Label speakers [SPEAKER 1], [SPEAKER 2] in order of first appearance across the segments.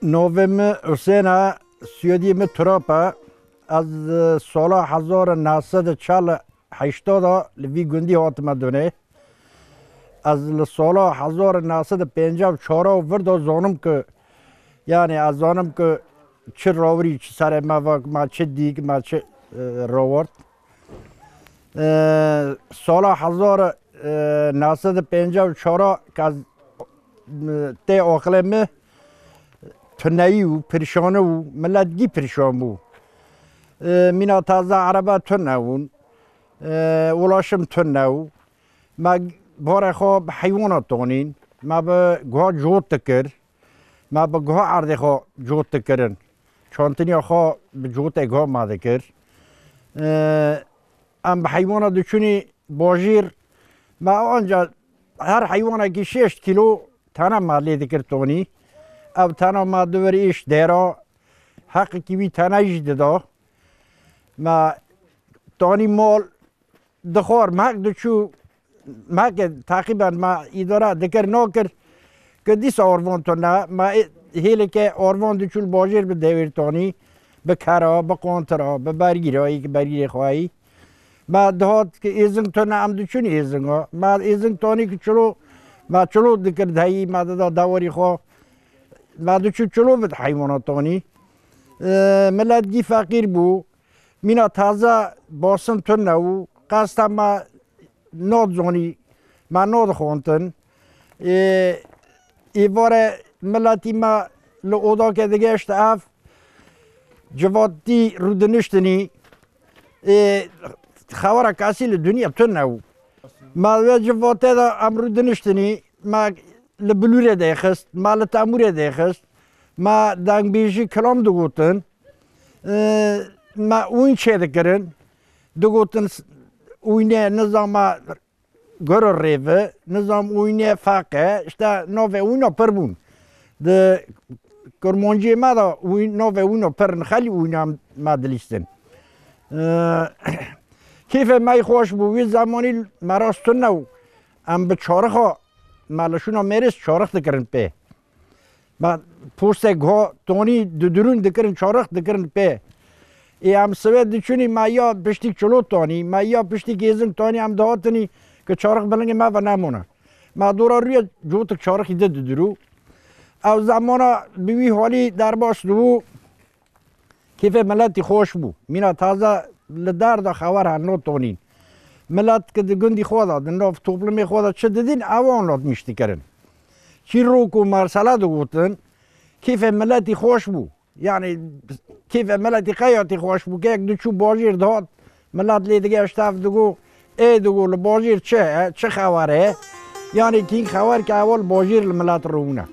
[SPEAKER 1] نویم حسین سیدیم تراپا از سال 1980 لوی گندی هاتم دونه از سال 1954 ورد زانم که یعنی از زانم که چه راوری چه سر ما چه دیگ ما چه راورد سال 1954 که از تی آخلمه تنهی و پریشانه و ملت گی پریشان بود مینا تازه عربه تنهون ولاشم تنهو ما باره خواب حیوانات تونین ما به گوها جوت تکر ما به گوها عرض خواه جوت تکرن چانتنی خواه به جوت گوها ما دکر ام به حیوانات دچونی باجیر ما آنجا هر حیوانه که 6 کیلو تنها مالی دکر تونی او تنها ما دوری ایش دیرا حق کیوی تنها ایش دادا ما تانی مال دخوار مک دچو مک تقریبا ما اداره دکر نکر که دیس آروان تو نه ما هیله که آروان دچول باجر به دیور تانی به کرا به قانترا به برگیرایی که برگیر خواهی ما دهات که ایزن تو نه ام دچونی ایزن ها ما ایزن تانی که چلو ما چلو دکر دهی ما دا دواری خواه ما دچو چلو بد حیوانات تانی ملت گی فقیر بو مینا تازه باسم تو نو قصد ما ناد زونی ما ناد خوانتن ایواره ملتی ما لعودا که دیگه اشتاف جوادی رو دنشتنی خواره کسی لدنیا تو نو ما جواده دا امرو دنشتنی ما لبلوره دیخست ما لتاموره دیخست ما دنگ بیشی کلام دو گوتن ما اون چه دکرن دو گوتن اوینه نظام گرر ریوه نظام اوینه فاقه işte نوه اوینا پر بون ده کرمانجی ما دا نوه اوینا پر نخلی اوینا ما دلیستن کیف مای خوش بوی زمانی مراستون نو ام به چارخا مالشونا میرس چارخ دکرن پی ما پوسته گها تونی درون دکرن چارخ دکرن پی ای هم سوید دچونی ما یا پشتی چلو تانی ما یا پشتی گیزن تانی هم دهاتنی که چارخ بلنگ ما و نمونه ما دورا روی جوتک چارخی ده درو او زمانا بیوی حالی در باش دو کیف ملتی خوش بو مینا تازه لدر دا خوار هنو تونین ملت که ده گندی خوادا ده ناف توپلمی خوادا چه ددین اوانات میشتی کرن چی روکو مرسله دو گوتن کیف ملتی خوش بو یعنی کیف ملتی قیاتی خوش بو که یک دو چو باجیر داد ملت لیدگه اشتاف دگو ای دگو لباجیر چه خواره یعنی تین خوار که اول باجیر الملت رونه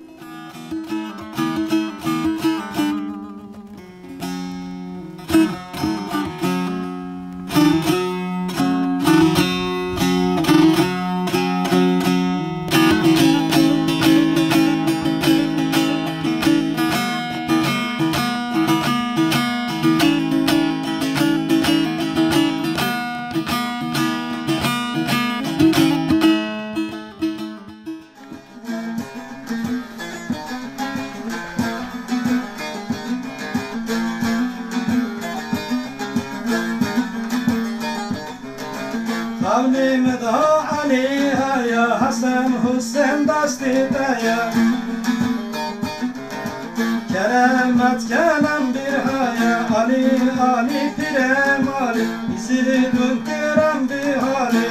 [SPEAKER 2] Keremet kenem bir haya Ali Ali pirem Ali bizi döndüren bir hali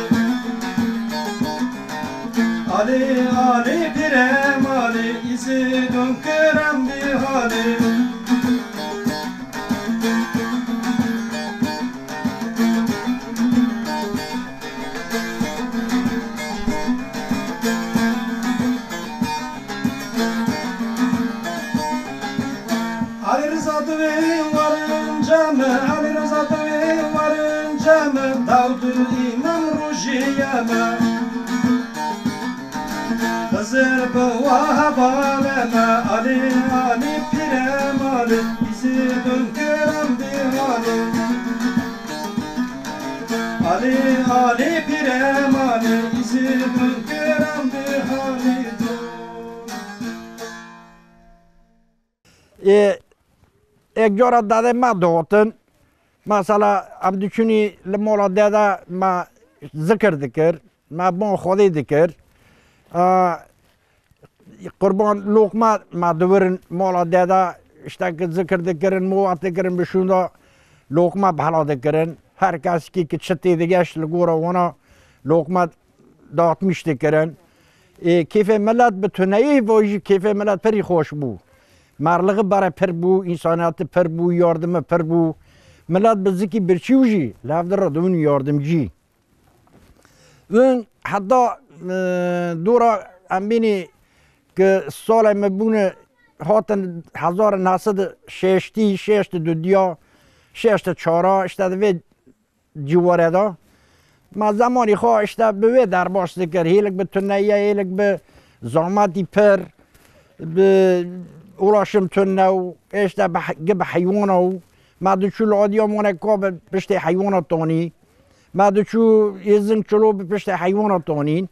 [SPEAKER 2] Ali Ali pirem Ali bizi döndüren bir hali Hızır bıvaha balena Ali Ali pirem Ali bizi döndüren bir hali Ali Ali pirem Ali bizi döndüren bir hali
[SPEAKER 1] یک جارا داده ما دهاتن مثلا ام دچونی لمولا داده ما ذکر دکر ما بان خودی دکر قربان لقمه ما دورن مولا داده اشتاق ذکر دکرن موات دکرن بشوندا لقمه بحلا دکرن هر کسی که چتی دیگهش لگورا وانا لقمه دات میش دکرن کیف ملت بتونایی واجی کیف ملت پری خوش بو مرلغ برای پر بو انسانیت پر بو یاردم پر بو ملت بزکی برچیوجی لفظ را دون یاردم جی و حتی دورا امبینی که سال مبونه هاتن 1966 دو دیا 6 چارا اشته دوی جواره دا ما زمانی خواه اشته بوی در باش دکر هیلک به تنیه هیلک به زامتی پر به اولاشم تنو اشته به حیوانو ما دوچو لادیا مونه که به پشت حیوانات تانی ما دوچو یزن چلو به پشت حیوانات تانین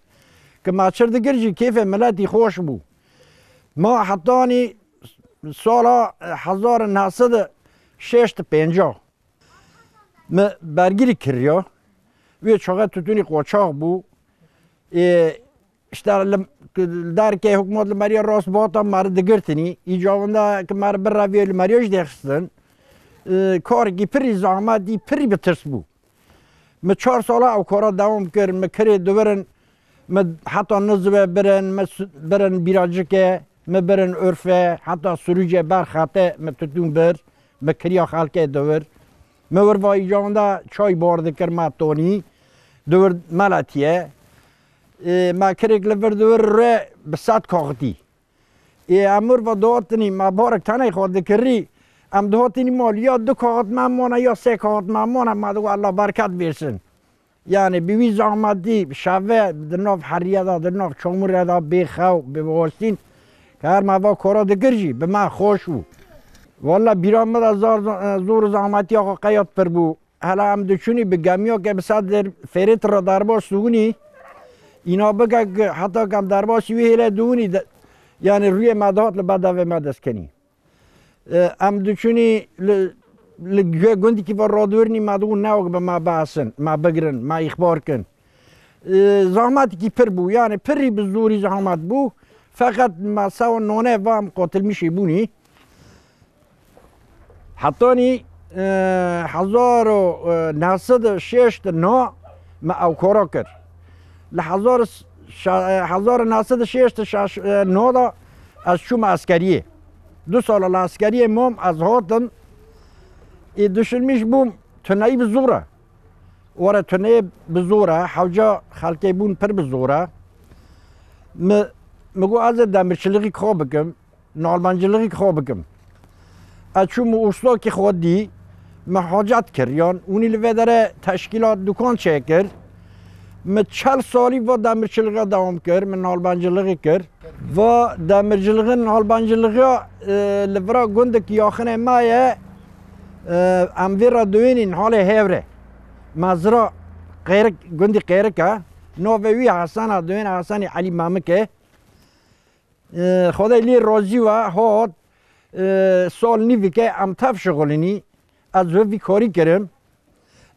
[SPEAKER 1] که ما چرد گرجی کیف ملتی خوش بو ما حتانی سال 1950 ما برگیری کریا وی چاقه توتونی قاچاق بو اشتر در که حکومت لمریا راست باتا مرد گرتنی ایجابنده که مرد بر روی لمریاش دیخستن کارگی پری زحمتی پری بترس بو ما 4 ساله او کارا دوام کرد ما کری دورن ما حتی نزوه برن بیراجکه ما برن عرفه حتی سروجه برخطه ما تتون بر ما کریا خلقه دور ما ور با ایجابنده چای بارده کرد ما تونی دور ملتیه ما کریک لور دور ره بسات کاغتی امور و دهاتنی ما بارک تنه خواهد کری ام دهاتنی مال یا 2 کاغت ممانه یا 3 کاغت ممانه ما دو الله برکت بیرسن یعنی بیوی زحمتی شوه در ناف حریه دا در ناف چاموره دا بخو بوالستین که هر ما کارا دگرجی به من خوش بو والا بیرامد از زور زحمتی آقا قیاد پر بو حالا هم دچونی به گمیا که بسات در فریت را دربار سونی اینا بگه حتی کم دربار شوی هیله دونی یعنی روی مدهات لبداوه مدست کنی هم دچونی گندی که با رادورنی مدون نوگ به ما بحثن ما بگرن ما اخبار کن زحمتی که پر بو یعنی پری به زوری زحمت بو فقط ما سوا نونه و هم قاتل میشه بونی حتی نی 1906 ما او کارا کرد ل 1906 دا از شوم عسکریه 2 سال عسکریه مام از هاتم دشمنش بوم تنهی بزوره وره تنهی بزوره حوجا خلقی بون پر بزوره مگو از دمرچلقی خواه بکم نالمنجلقی خواه بکم از چون اصلا که خود دی محاجت کریان اونی لوه داره تشکیلات دکان چه کرد من 40 سالی و دمرچلقی دوام کرد من نالبنجلقی کرد و دمرچلقی نالبنجلقی لورا گندک یاخنه مایه اموی را دوینین حال هیوره مزرا گندی غیره که نووی حسن دوین حسن علی مامکه خدای لی راضی و هات سال نیوی که امتف شغلینی از وی کاری کردم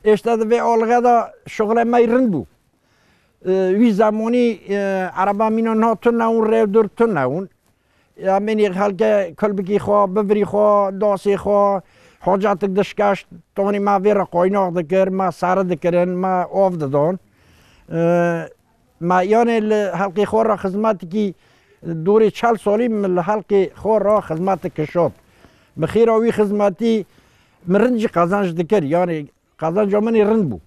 [SPEAKER 1] اشتاد وی آلغه دا شغل مای رند بو وی زمانی عربا مینا نا تن نون ریو در تن نون امینی خلق کلبکی خواه ببری خواه داسی خواه حاجت دشکش تانی ما ویرا قایناق دکر ما سر دکرن ما آف دادن ما یعنی حلقی خور را خدمتی که دوری 40 سالی من حلقی خور را خدمت کشاب بخیر آوی خدمتی مرنج قازنج دکر یعنی قازنج منی رند بو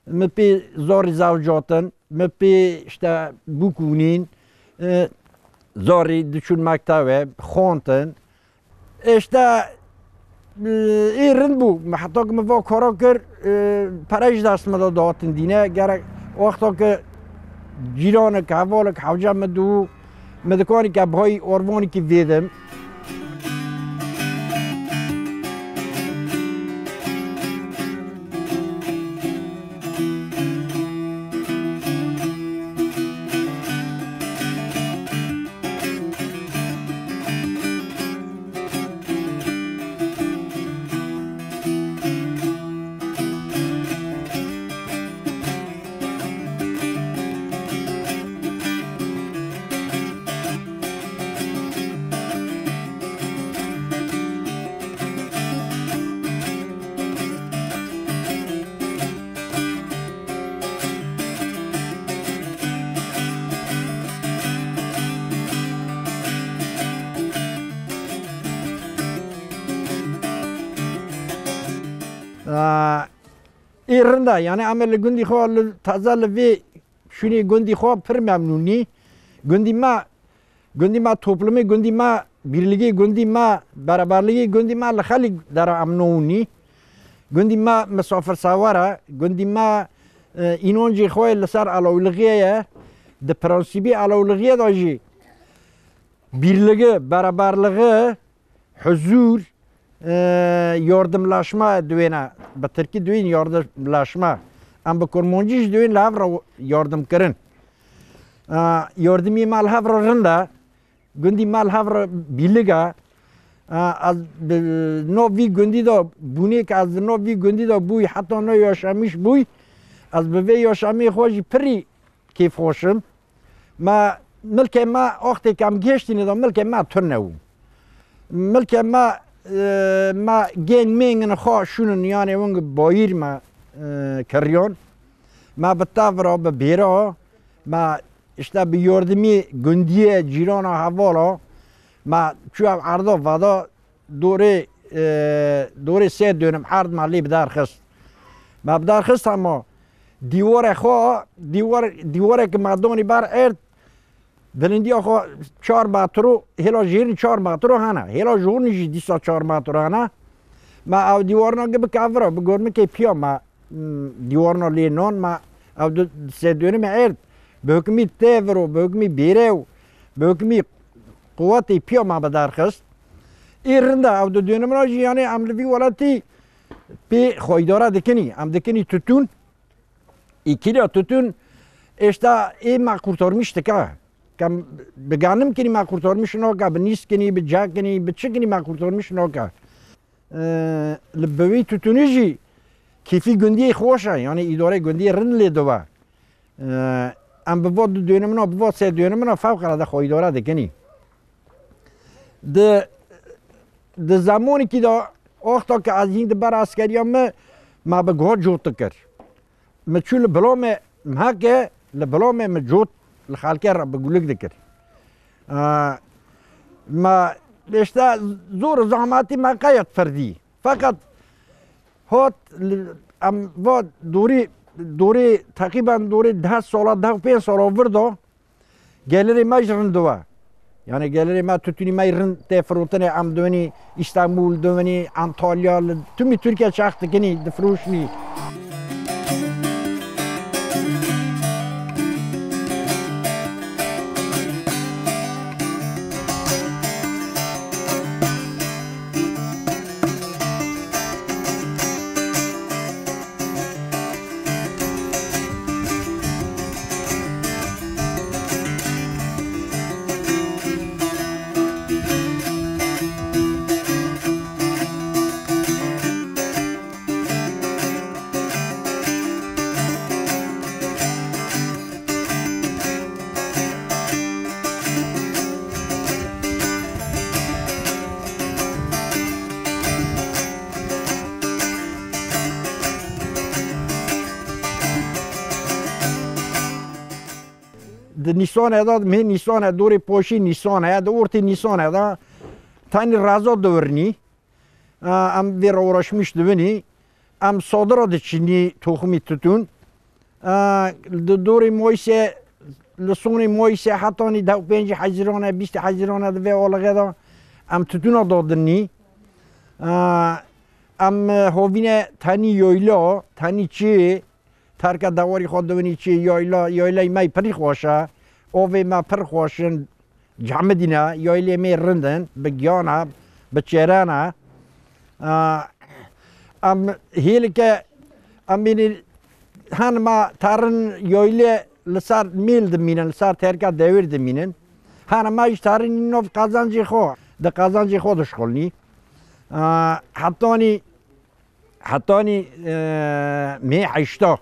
[SPEAKER 1] مپی زاری زوجاتن مپی اشته بوکونین زاری دچون مکتبه خوانتن اشته ای رند بو حتی که مفا کارا کر پرش دست مدا داتن دینه گره وقتا که جیران که حوالا که حوجه مدو مدکانی که بهای آروانی که ویدم ایرنده یعنی عمل گندی خواه تازه لوی شونی گندی خواه پر ممنونی گندی ما توپلمی گندی ما birliği gündi ma beraberliği gündi ma lxali dara amnuni gündi ma misafir savara gündi ma inonji khoy lsar alawliğe de prensibi alawliğe da ji birliği beraberliği huzur yardımlaşma düğüne be Türkiye düğün yardımlaşma am be Kurmanji düğün lavra yardım kırın yardımı mal havra rında gündi mal havra birliğe az novi gündi da bunik az novi gündi da buy hatta ne yaşamış buy az be yaşamı hoş peri keyif hoşum ma ملکه ما وقتی کم گشتینی دا ملکه ما ترنو ملکه ما گین مینگن خواه شونن یعنی ونگ بایر ما کریان ما بتافرا به بیرا ما اشتا به یاردمی گندیه جیران حوالا ما چو عرضا ودا دوره 3 dönüm عرض مالی بدار خست ما بدار خست اما دیوار خواه دیواره که مردانی بر ارد دلندی آخو 4 مترو هلا جیرن 4 مترو هنه هلا جورنی دیسا 4 مترو هنه ما او دیوارنا که بکافره بگرمه که پیا ما دیوارنا لینان ما او 3 dönüm ارد به حکمی تیورو به حکمی بیرو به حکمی قوتی پیا ما بدرخست ایرنده او 2 dönüm را یعنی عملوی ولتی پی خویداره دکنی ام دکنی تتون ایکیلیا تتون اشتا ای ما kurtarmıştı ka کم بگانم کنی ما kurtarmış نوکا به نیست کنی به جا کنی به چه کنی ما kurtarmış نوکا لبوی تتونیجی کیفی گندی خوشه یعنی اداره گندی رن لیدوا ام به واد 2 dönümüne به واد 3 dönümüne فوق العاده خویداره دکنی د زمانی که دا وقتا که از این بر عسکریا ما به گوه جوت کر مچو لبلام مهکه لبلام مجوت الخالكه را بقولك ذكر ما اشتا زور زعماتي ما قايد فردي فقط هات ام واد دوري تقريبا دوري 10 سال 15 سال وردا گالری ما جرندوا يعني گالری ما تتوني ما يرن تفروتني ام دوني اسطنبول دوني انطاليا تمي تركيا شخص كني دفروشني نیسان هدا می نیسان دوری پوشی نیسان هدا اورتی نیسان هدا تانی رازا دورنی ام ویر اوراشمیش دوینی ام صادرا دچینی توخمی تتون دوری مویسه لسونی مویسه حتانی 25 حزیرانه 20 حزیرانه دوی آلغه دا ام تتون دادنی ام هاوینه تانی یایلا تانی چی ترک دواری خود دوینی چی یایلای مای پری خوشه اوه ما پر خوشن جمع دینا یایلی می رندن بگیانا بچهرانا ام هیل که ام بینی هن ما ترن یایلی لسر میل دمینن لسر ترکا دویر دمینن هن ما ایش ترن اینو قازانجی خو ده قازانجی خودش خلنی حتانی می عشتا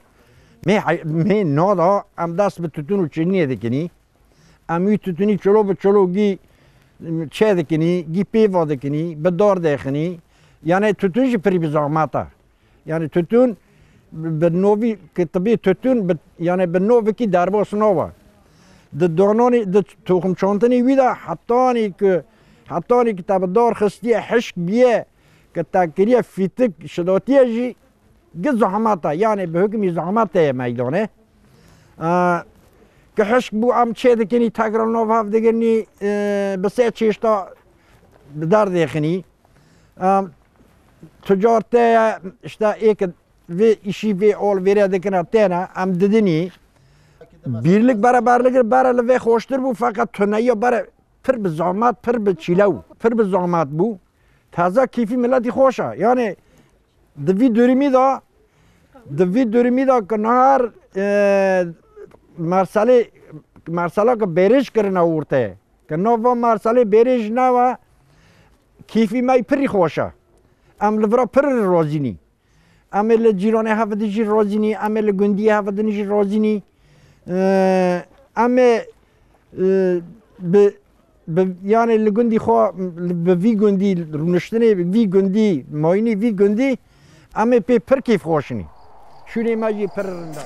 [SPEAKER 1] می نادا ام دست به تتونو چنیه دکنی امی تتونی چلو به چلو گی چه دکنی گی پیوا دکنی به دار دکنی یعنی تتونش پری بزاغماتا یعنی تتون به نوی که طبیعی تتون یعنی به نوی کی درباس نوا د دانانی د توخم چانتنی ویدا حتانی که تبدار خستی حشک بیه که تاکریه فیتک شداتیه جی گه زحماتا یعنی به حکمی زحماتا میدانه که حشک بو ام چه دکنی تگرال نو هف دگرنی بسه چیشتا بدار دیخنی تجارته اشتا ایک وی işi وی اول ویره دکنه تینا ام ددنی birlik beraberlik berel ve hoştur bu fakat töneye bere pır bir zahmet pır bir çilev pır bir zahmet bu taze keyfi milleti hoşa yani devi dürümü da kanar marsala ka beriş करना उड़ते कि नवा marsale beriş ना वा keyfi may pır hoşa am levra pır rozini amel jirane havadici rozini amel gündi havadinici rozini اما يعني اللي جندي خو بفي جندي رونشتني بفي جندي مايني في جندي اما بي بركيف خوشني شو لي ما يجي برندا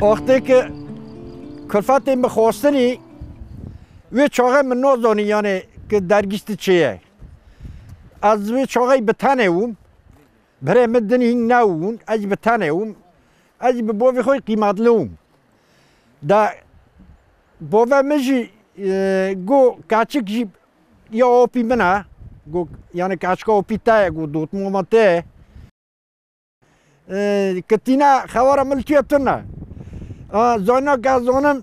[SPEAKER 1] وقتی که کلفت این بخواستنی وی چاقه من نازانی یعنی که درگیست چیه از وی چاقه بتنه اوم برای مدنی هین ناون از بتنه اوم از بباوی خوی قیمت لوم دا باوی مجی گو کچک جی یا آپی منه گو یعنی کچک آپی تایه گو دوت مومته کتینا خواره ملکیتونه زانا گازانم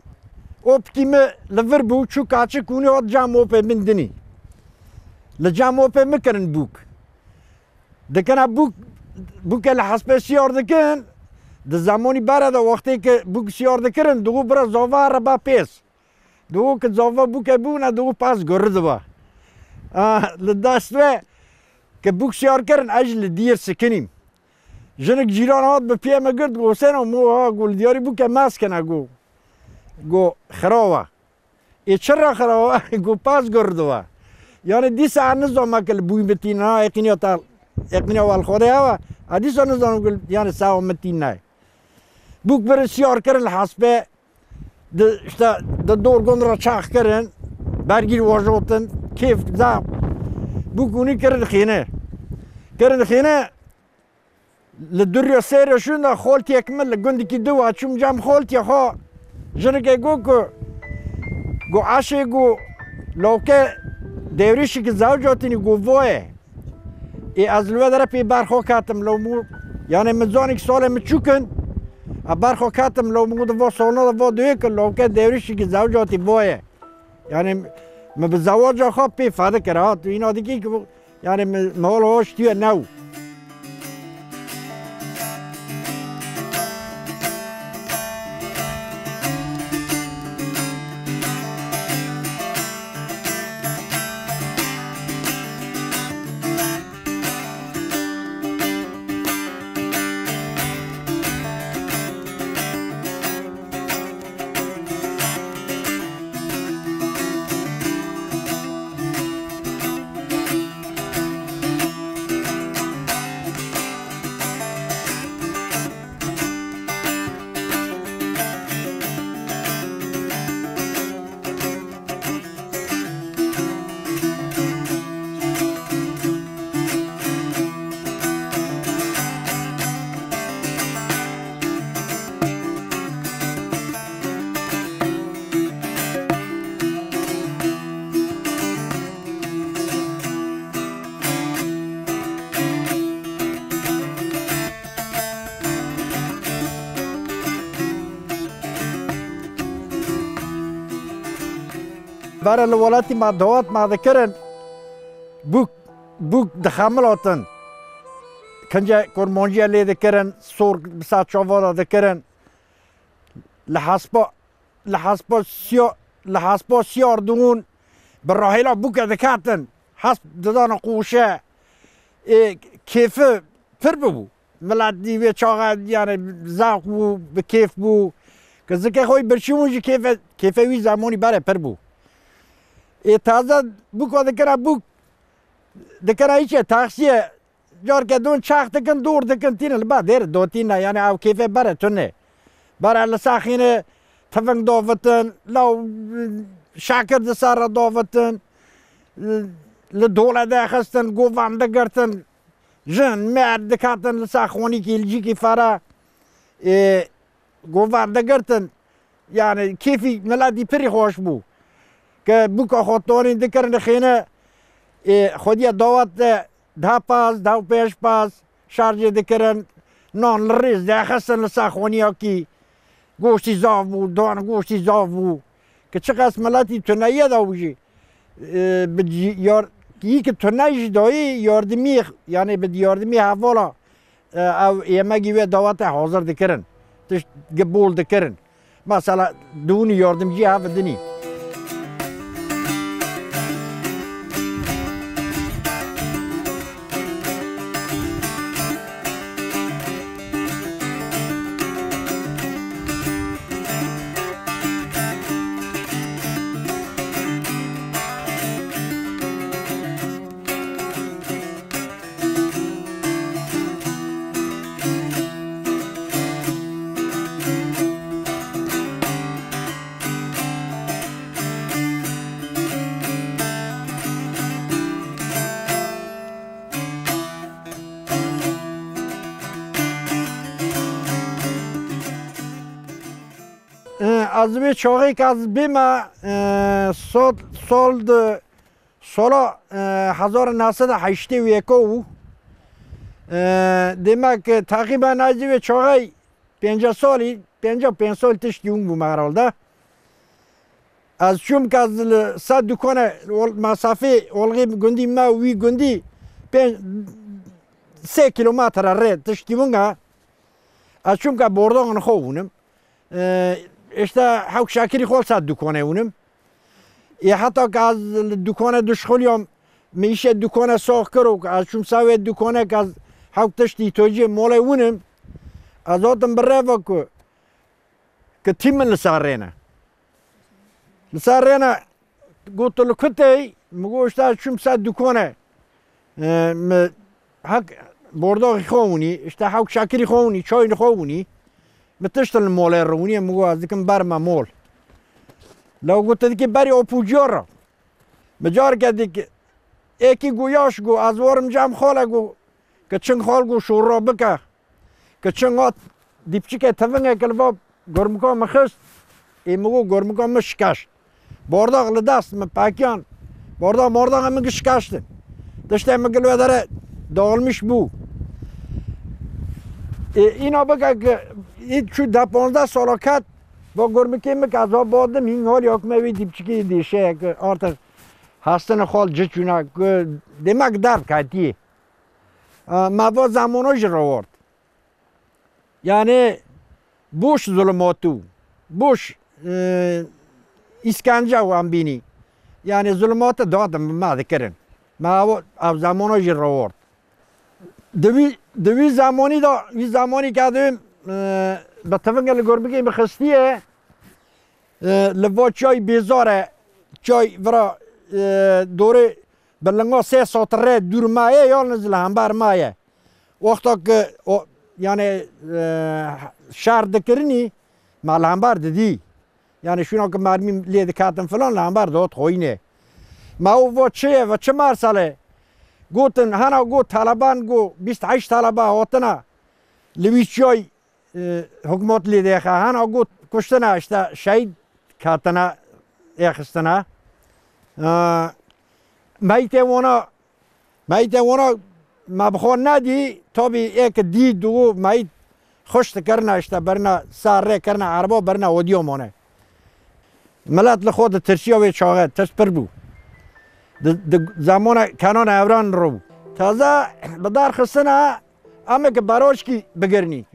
[SPEAKER 1] optimi liver bu şu kaçı kuni ot cam ope mindini le cam ope mekren buk dekana buk el hasbe siyar dekin de zamani bara da vakti ki buk siyar dekirin dugu bira zava araba pes dugu ki zava buk ebuna dugu pas görürdü ba le dastve ki buk siyar kirin ajli diyer sikinim جنك جيران هاد بپیه مگرد گو سنا مو ها گول دیاری بو که مسکنه گو خراوه ای چرا خراوه گو پاس گردوه یعنی دیس نظام کل بوی متین ها اقنیا والخوده ها دیس نظام کل یعنی ساو متین نه بوک بر سیار کرن حسبه د دورگون را چاخ کرن برگیر واجوتن کیف زام بوک اونی کرن خینه لدريا سير شونا خولتي يكمل لقندي كي دوا تشوم جام خولتي خا جنك يقولكو جو عاشي جو لو كا دوريشي كي زوجاتني جو فوي اي ازلوا درا بي بارخو كاتم لو مو يعني مزانك سال متشوكن بارخو كاتم لو مو دو سونا دو دويك لو كا دوريشي كي زوجاتي فوي يعني ما بزواج خا بي فاده كرات اينا ديكي يعني ما هوش تي نو برای الولاتی ما دعوت ما دکرن بوک دخملاتن کنجا کرمانجی لی دکرن سور بسات شوارا دکرن لحسبا سیار دون براهیلا بوک دکاتن حسب دادان قوشه کیفه پر ببو ملت دیوی چاقه یعنی زاق بو به کیف بو که زکه خوی برشیمونجی کیفه وی زمانی بره پر بو تازه بوک دکره ایچه تاکسیه جار که دون چاق دکن دور دکن تینه لبا دیر دو تینه یعنی او کیفه بره تونه بره لساخینه تفنگ دافتن لو شاکر دسار دافتن لدوله ده خستن گوان دگرتن جن مرد دکاتن لساخونی که الجی کی فرا گوان دگرتن یعنی کیفی ملادی پری خوش بو که بوکا خودتونین دکرن خینه خودی دعوت ده پاس ده پیش پاس شارژ دکرن نان لریز ده خستن لساخونی ها کی گوشتی زاف بو دان گوشتی زاف بو که چقدر ملادی تنیه داوجی یکی که تنیش دایی یاردمی یعنی به یاردمی حوالا او یمگی و دعوت حاضر دکرن تش قبول دکرن مثلا دونی یاردمجی هفدنی از وی چاقی که از بیما سال 1981 demek takriben az وی چاقی 50 سال تشتیون بو مغرالده از چون که از 100 دکانه مسافه ولغی گندی ما وی گندی 3 کیلومتر رد تشتیونگا از چون که بردان خوونم işte havk şakiri khol sad dukane unum hatta که از دکانه دشخولیام میشه دکانه ساخت کرد از چون سوی دکانه که از havk تشتی توجه مال اونم از آدم بره و که تیمن لسارینه گفت له کتی مگوشت از چون sad دکانه حق برداغی خوونی işte havk şakiri خوونی چای خوونی متشتل مال رونی مگو از دیکم برم مال لو گفت دیگه بری اپوجارا مجار کردی که یکی گویاش گو از وارم جمع خاله گو که چنگ خال گو شورا بکه که چنگ آت دیپچی که تفنگه کلوا گرمکا مخست ای مگو گرمکا مشکشت بارداغ لدست مپاکیان بارداغ مارداغ مگه شکشتن دشته مگلوه داره داغلمش بو اینا بگه که چو 10-15 سال کت با گرمکی مکازا بادم این حال یک موی دیپچکی دیشه که artık هستن خال جچونه که demek درد کتی موا زماناش رو ورد یعنی بوش ظلماتو بوش اسکنجه و هم بینی یعنی ظلمات دادم ما ذکرن موا زماناش رو ورد دوی زمانی که دویم به طفنگ لگربگی بخستیه لوا چای بیزاره چای ورا دوره بلنگا 3 ساعت ره دور مایه یا نزل همبر مایه وقتا که یعنی شهر دکرنی مال همبر ددی یعنی شونا که مرمی لید کاتن فلان همبر داد خوینه ما و چه مرسله گوتن هنا گو طالبان گو 28 طالبا هاتنا لویس چای حکومت لیده که هنا گو کشتنه اشتا شهید کاتنا اخستنا میته وانا ما بخوان ندی تا بی یک دی دو میت خشت کرنا اشتا برنا ساره کرنا عربا برنا ودیو مانه ملت لخود ترسیا و چاقه ترس پر بو زمان کنان اوران رو تازه بدار خستنه اما که براش کی بگرنی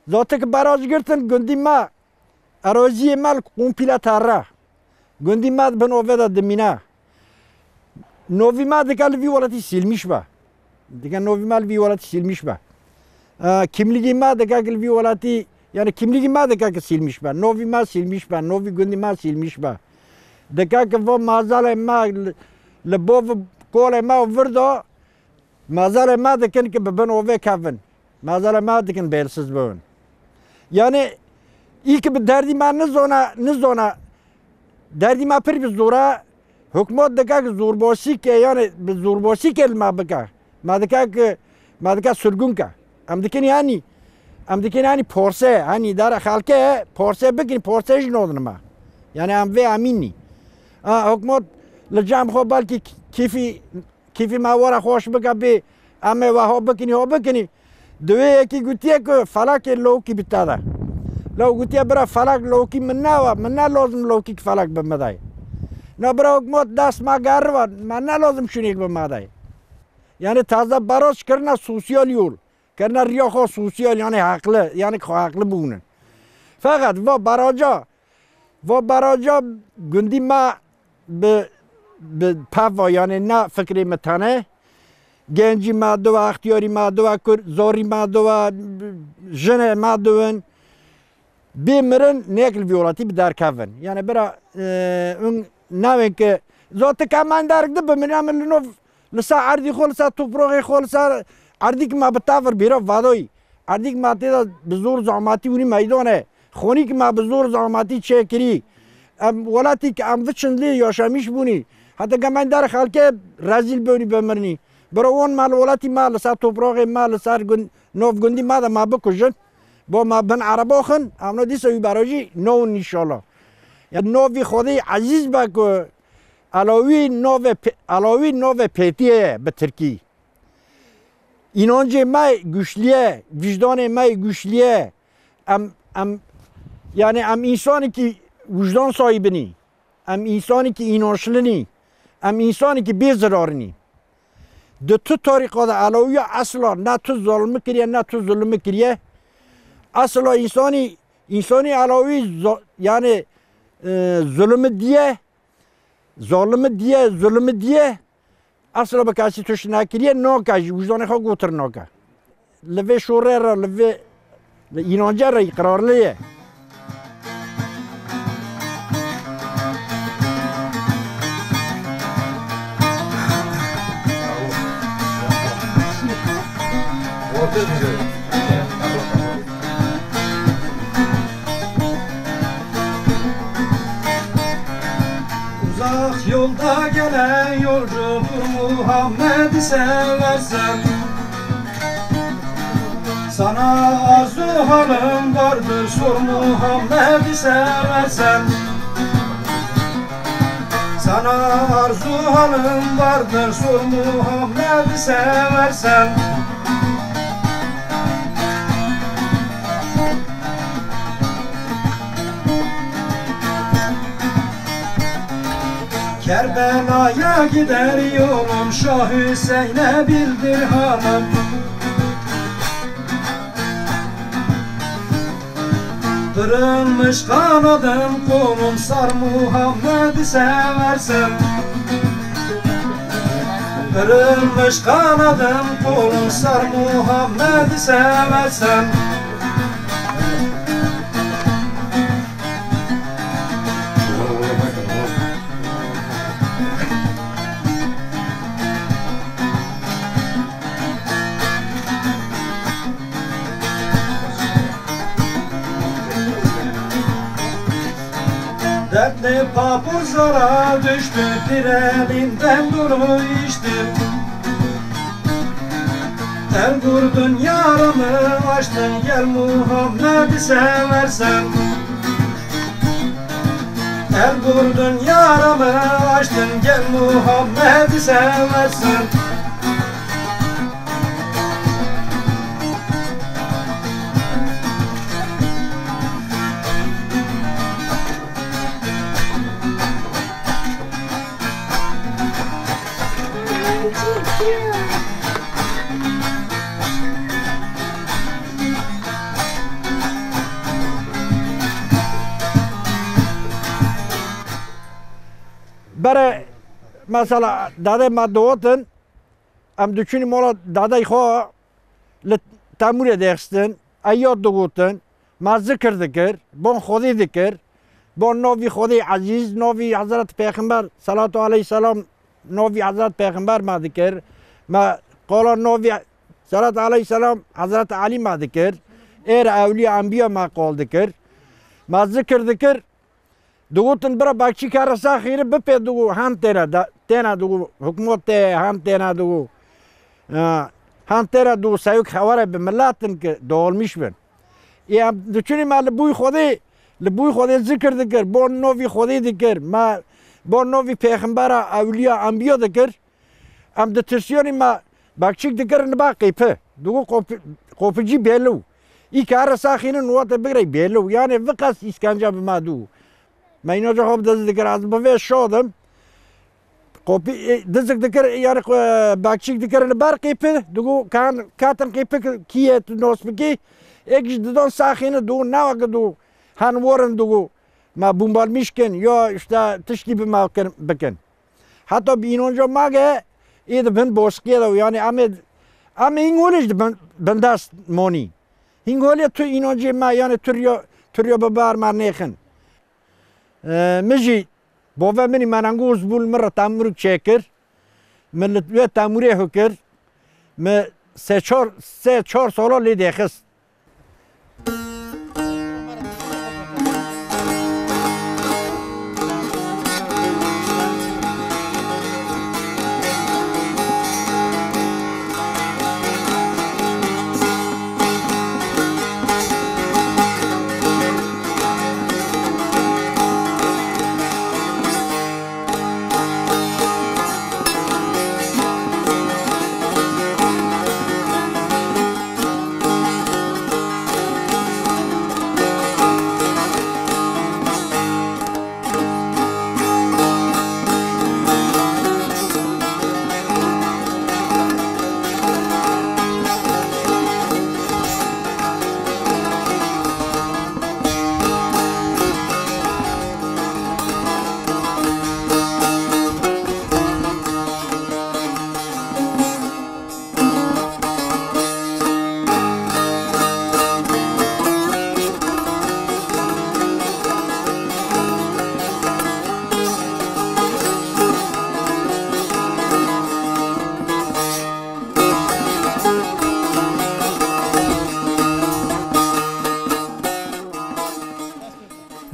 [SPEAKER 1] ذاته که براش گرتن گندی ما اراضی مال کمپیلا تاره گندی ما بنوه دا دمینه نوی ما دکل وی ولتی سیلمیش با دیگه نوی مال وی ولتی سیلمیش با kimliği ma da bir olati yani kimliği ma da silmiş ben. Novi ma silmiş ben. Novi gündi ma silmiş ben. Da ki bu mazale ma lebov kole ma verdo mazale ma da ki ben ove kavin. Mazale ma da ki belsiz ben. Yani ilk bir derdi ma ne zona derdi ma per bir zora hükümet da ki zorboşi ki yani bir zorboşi ki ma baka. Ma da ki sürgün ka. ام دکن یعنی پرسه هنی داره خالکه پرسه بکنی پرسهش نودن ما یعنی ام وی امینی حکومت لجام خو بلکی کیفی ما ورا خوش بکه بی امه و ها بکنی دوی یکی گوتیه که فلک لوکی بیتاده لو گوتیه برا فلک لوکی من نه لازم لوکی که فلک بمدای نه برا حکومت دست ما گروا من نه لازم شونیک بمدای یعنی تازه براش کرنا سوسیال یول کرنا ریا خو سوسیال یعنی حقله بونن فقط و براجا گندی ما به پاوا یعنی نه فکری متانه گنجی ما دو اختیاری ما دو زاری ما دو جن ما دوون بیمرن نیکل ویولاتی بدار کافن یعنی برا اون نوین که زات کمان درگده بمنام لنوف لسا عردی خول لسا توپروغی خول لسا عردی که ما بتافر بیرا وادوی عردی که ما تیدا بزور زعماتی ونی میدانه خونی که ما بزور زعماتی چه کری ولاتی که ام وچندلی یا شامیش بونی حتی کمان در خالکه رزیل بونی بمرنی برا اون مال ولاتی ما لسا توپروغی ما لسا نوف گندی ما دا ما بکشن با ما بن عربا خن امنا دیسا براجی نون انشالله یعنی نوی خودی عزیز با که علاوی نوی پیتیه به ترکی اینانجه ما güçlüye vicdan ما güçlüye yani insanı ki vicdan sahibini insanı ki inançlını insanı ki bezararını de tu tariqada alaviye asla ne tu zulmü kiriye ne tu zulmü kiriye asla insani alavi yani zulmü diye zulmü diye asla bakasi tuş nakiriye no kaji vicdanı ha götür no ka leve şurera leve inanca ikrarlıye
[SPEAKER 2] Uzak yolda gelen yolcudur Muhammed'i seversen Sana arzu halım vardır sor Muhammed'i seversen Sana arzu halım vardır sor Muhammed'i seversen Kerbela'ya gider yolum Şah Hüseyin'e bildir hanım Kırılmış kanadım kolum sar Muhammed'i seversen Kırılmış kanadım kolum sar Muhammed'i seversen Dertli papuzlara düştü bir elinden duru içtim El vurdun yaramı açtın gel Muhammed'i seversen El vurdun yaramı açtın gel Muhammed'i seversen
[SPEAKER 1] برای مثلا داده ما دوتن ام دچونی مولا دادای خو تامور دهستن ایات دوتن ما ذکر دکر بون خودی دکر بون نوی خودی عزیز نوی حضرت پیغمبر صلوات علیه السلام نوی حضرت پیغمبر ما دکر ما قولا نوی صلوات علیه السلام حضرت علی ما دکر ایر اولیاء انبیاء ما قول دکر ما ذکر دکر دوتن برا باکچی کار سا خیره بپی دو هم تینا دو حکومت هم تینا دو هم تینا دو سایوک خواره به ملاتن که دولمیش بن ای دچونی ما لبوی خودی ذکر دکر بون نوی خودی دکر ما بون نوی پیغمبر اولیاء انبیاء دکر ام دترسیونی ما باکچیک دکر نبا قیپه دو قوپجی بیلو ای کار سا خیره نوات بگری بیلو یعنی وقت اسکنجا به ما دو ما اینا جا خواب دست دکر از بوی شادم قوپی دست دکر یعنی باکچیک دکر نبار قیپه دو کاتن قیپه کیه تو نوست بکی ایکش دادن ساخینه دو نواک دو هنوارن دو ما بومبال میشکن یا اشتا تشتی به ما بکن حتی بین اونجا ماگه اید بند بوسکیه دو یعنی اما اینگولیش بندست مونی اینگولی تو این اونجا ما یعنی تریا ببار ما نیخن مجی بوه منی منانگوز بول مرا تامورک چکر من لطوی تاموری هکر من سه چهار سالا لیده خست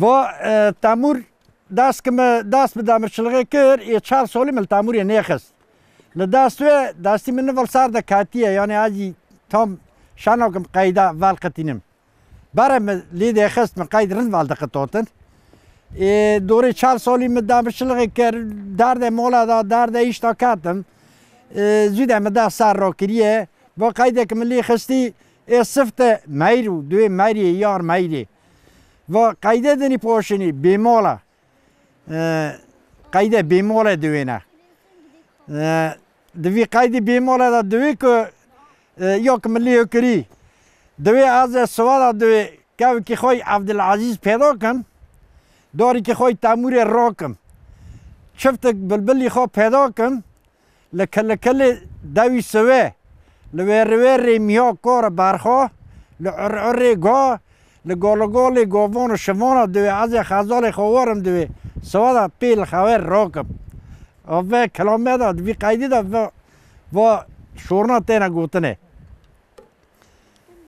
[SPEAKER 1] و تامور دست به دامرچلقه کر یه 4 سالی مل تاموری نیخست دستی من نول سر ده کاتیه یعنی آجی تام شانوکم قیده والقتینم برای لیده خست من قید رند والدقتوتن دوره 4 سالی من دامرچلقه کر درده مولا دا درده ایشتا کاتم زوده من ده سر را کریه و قیده که من لی خستی صفت میرو دوی میری یار میری و قیده دنی پوشنی بیمالا قیده بیمالا دوینه دوی قیده بیمالا دا دوی که یا که ملی کری دوی از سوال دوی که خوی عبدالعزیز پیدا کن داری که خوی تامور راکم شفت بلبلی خواه پیدا کن لکل دوی سوه لویر میا کار برخواه لعرعر گاه لگالگال گاوان و شوان دوی از خزال خوارم دوی سوادا پیل خوار راکم و کلامه دا دوی قیدی دا و شورنا تینا گوتنه